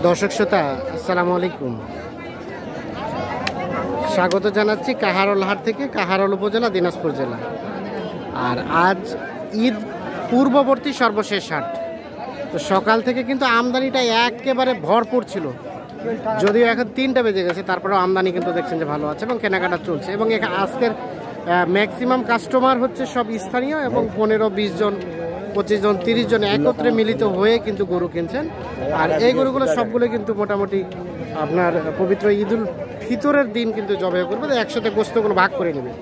দর্শক শ্রোতা আসসালামু আলাইকুম, স্বাগত জানাচ্ছি কাহারোল হাট থেকে, কাহারোল উপজেলা, দিনাজপুর জেলা। আর আজ ঈদ পূর্ববর্তী সর্বশেষ হাট। তো সকাল থেকে কিন্তু আমদানিটা একেবারে ভরপুর ছিল, যদিও এখন 3টা বেজে গেছে, তারপরেও আমদানি কিন্তু দেখছেন যে ভালো আছে এবং কেনাকাটা চলছে। এবং আজকের ম্যাক্সিমাম কাস্টমার হচ্ছে সব স্থানীয় এবং 15-20 জন, 25 জন, 30 জন একত্রে মিলিত হয়ে কিন্তু গরু কিনছেন। আর এই গরুগুলো সবগুলো কিন্তু মোটামুটি আপনার পবিত্র ঈদুল ফিতরের দিন কিন্তু জবাই করবে, একসাথে গোস্তগুলো ভাগ করে নেবে,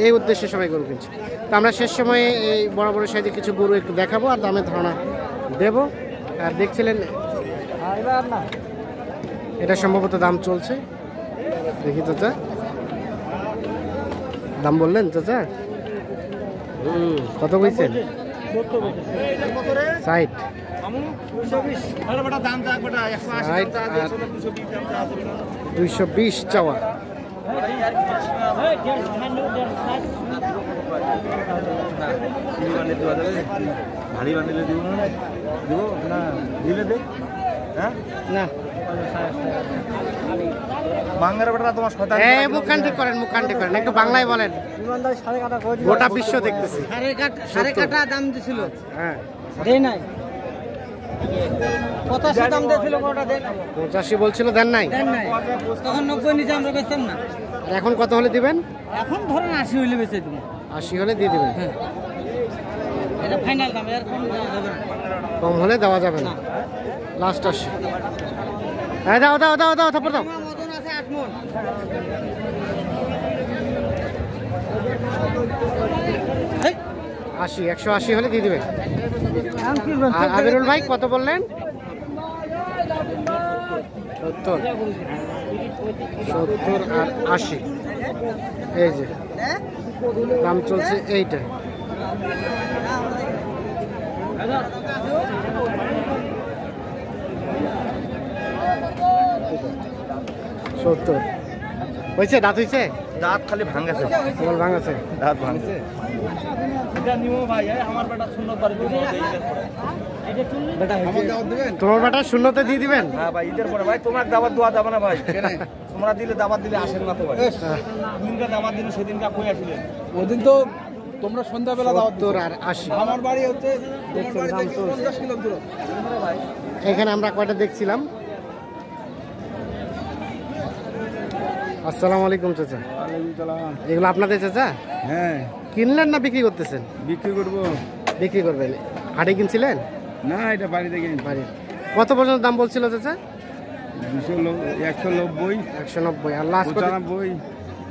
এই উদ্দেশ্যে সবাই গরু কিনছে। তো আমরা শেষ সময়ে এই বড় বড় সাইজে কিছু গরু একটু দেখাবো আর দামের ধারণা দেব। আর দেখছিলেন এটা সম্ভবত দাম চলছে, দেখি চাচা দাম বললেন চাচা কত বলছেন? 60 220 চাওয়া। না মুখান ঠিক করেন, মুখান ঠিক করেন, একটু বাংলায় বলেন। গোটা বিশ্ব দেখতেছি। সাড়ে কাটা দাম দিছিল, হ্যাঁ দেই নাই। 85 দাম দিয়েছিল, 85 বলছিল, দেন নাই। তখন 90 নিচে আমরা বেচতাম না। এখন কত হলে দিবেন? এখন ধরেন 80 হইলে বেচে দেবো। 80 হলে দিয়ে দিবেন। হ্যাঁ, এটা ফাইনাল দাম, এর কম হবে না। কম হলে দেওয়া যাবে না, লাস্ট 80। হ্যাঁ দাও দাও দাও দাও, থাপ্পড় দাও। ওজন আছে 8 মণ। 180 হলে দিয়ে দিবেন। আর আবিরুল ভাই কত বললেন? 70 আর 80, এই যে দাম চলছে এইটা। হয়েছে, দাঁত হয়েছে? দাঁত খালি ভাঙাছে, তোমার ভাঙাছে, দাঁত ভাঙছে। তোমার বেটা শূন্যতে দিয়ে দিবেন? হ্যাঁ ভাই, ঈদের পরে ভাই তোমার দাওয়াত দেওয়া যাবে না ভাই। তোমরা দিলে দাওয়াত দিলে আসেন না তো ভাই। দিনটা দাওয়াত দিলে সেদিন কই আসিলেন? ওদিন তো তোমরা সন্ধ্যাবেলা দাওয়াত দিছো। 70 আর 80। আমার বাড়ি হচ্ছে 50 কিলো দূর। এখানে আমরা কয়টা দেখছিলাম। আসসালামু আলাইকুম চাচা। এগুলো আপনাদের চাচা? হ্যাঁ। কিনলেন না বিক্রি করতেছেন? বিক্রি করবো। বিক্রি করবেন। হাটে কিনছিলেন? না, এটা বাড়িতে কিনি। বাড়ির। কত পর্যন্ত দাম বলছিল চাচা? 190। 190। আর লাস্ট কত? 95।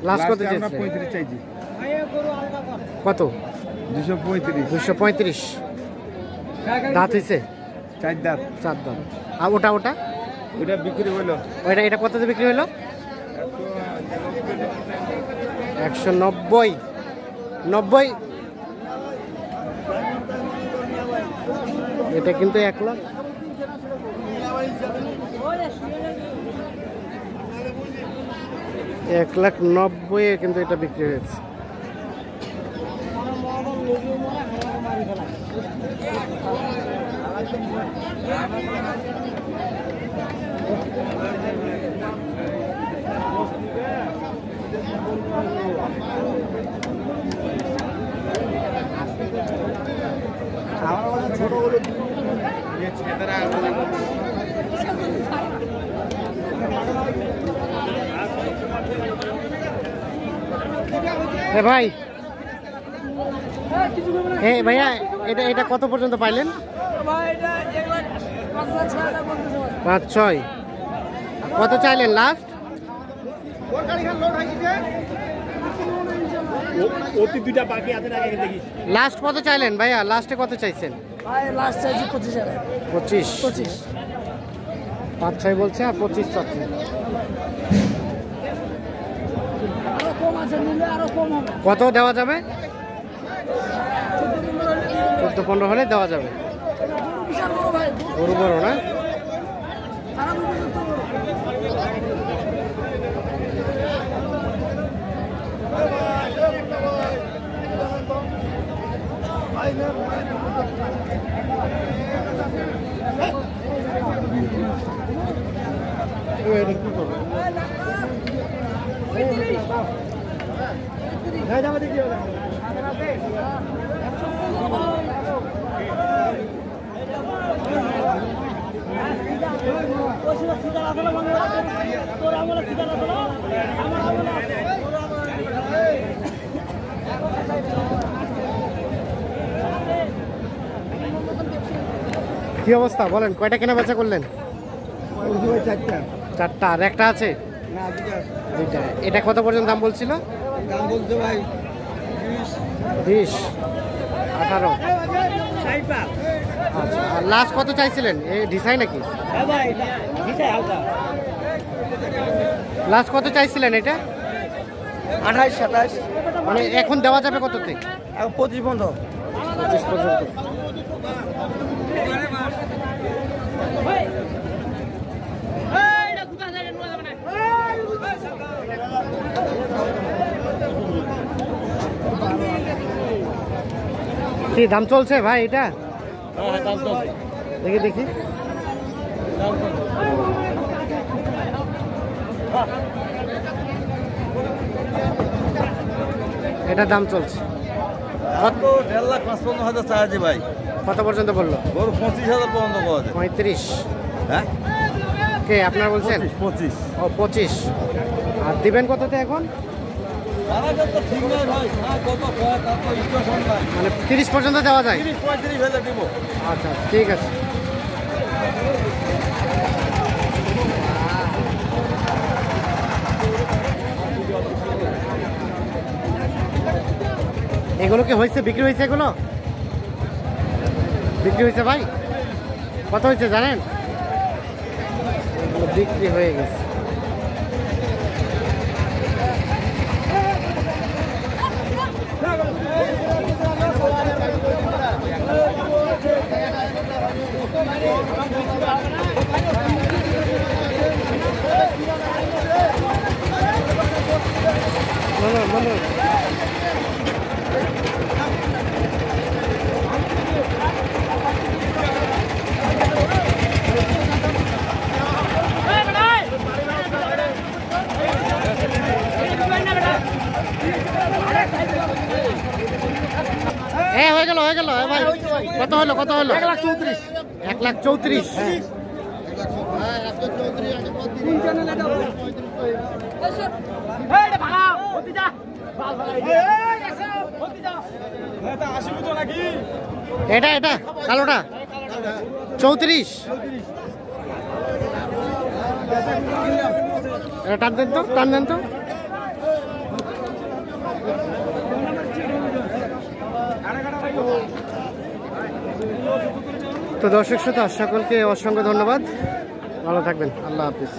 লাস্ট কত আমরা চেয়েছিলেন? 35 চাইছি। কত? 235। 235। দাঁত হয়েছে? 4 দাঁত। 4 দাঁত। আর ওটা ওটা ওটা বিক্রি হলো। ওইটা, এটা কততে বিক্রি হলো? 190। 90। এটা কিন্তু 1 লাখ। 1,90,000 কিন্তু এটা বিক্রি হয়েছে। ভাই, হ্যাঁ ভাইয়া, এটা কত পর্যন্ত পাইলেন? 5-6। কত চাইলেন লাস্ট? লাস্ট কত চাইলেন ভাইয়া? লাস্টে কত চাইছেন? 25। 5-6 বলছে আর 25 চাচ্ছে। কত দেওয়া যাবে? 14-15 হলে দেওয়া যাবে। গরু বড় না? কি অবস্থা বলেন, কয়টা কেনা বেচা করলেন? চারটা, আর একটা আছে? দুইটা। এটা কত পর্যন্ত দাম বলছিল? দাম বলছে ভাই 20, 18। আচ্ছা, আর লাস্ট কত চাইছিলেন? এই ডিসাই নাকি? লাস্ট কত চাইছিলেন এটা? 28, 27, মানে এখন দেওয়া যাবে কততে? 25 পর্যন্ত। 25 পর্যন্ত। কি দাম চলছে ভাই এটা? দেখি দেখি। এটা দাম চলছে কত? 1,55,000 চাইছি ভাই। কত পর্যন্ত বললো? গরু 25,000 পর্যন্ত পাওয়া যায়। 35। হ্যাঁ, কে আপনার বলছেন? 25। ও 25। আর দিবেন কততে এখন? ঠিক নয় ভাই, কত কয় তার তো ইকুয়েশন নাই। মানে 30 পর্যন্ত দেওয়া যায়? 35,000 দিব। আচ্ছা ঠিক আছে। এগুলো কি হয়েছে, বিক্রি হয়েছে? এগুলো বিক্রি হয়েছে ভাই? কত হয়েছে জানেন? এগুলো বিক্রি হয়ে গেছে। হয়ে গেল হয়ে গেল ভাই। কত হলো কত হলো? 1,34,000। 1,34,000। এটা এটা কালোটা 34। টান দেন তো, টান দেন তো। তো দর্শক শ্রোতা সকলকে অসংখ্য ধন্যবাদ, ভালো থাকবেন, আল্লাহ হাফিজ।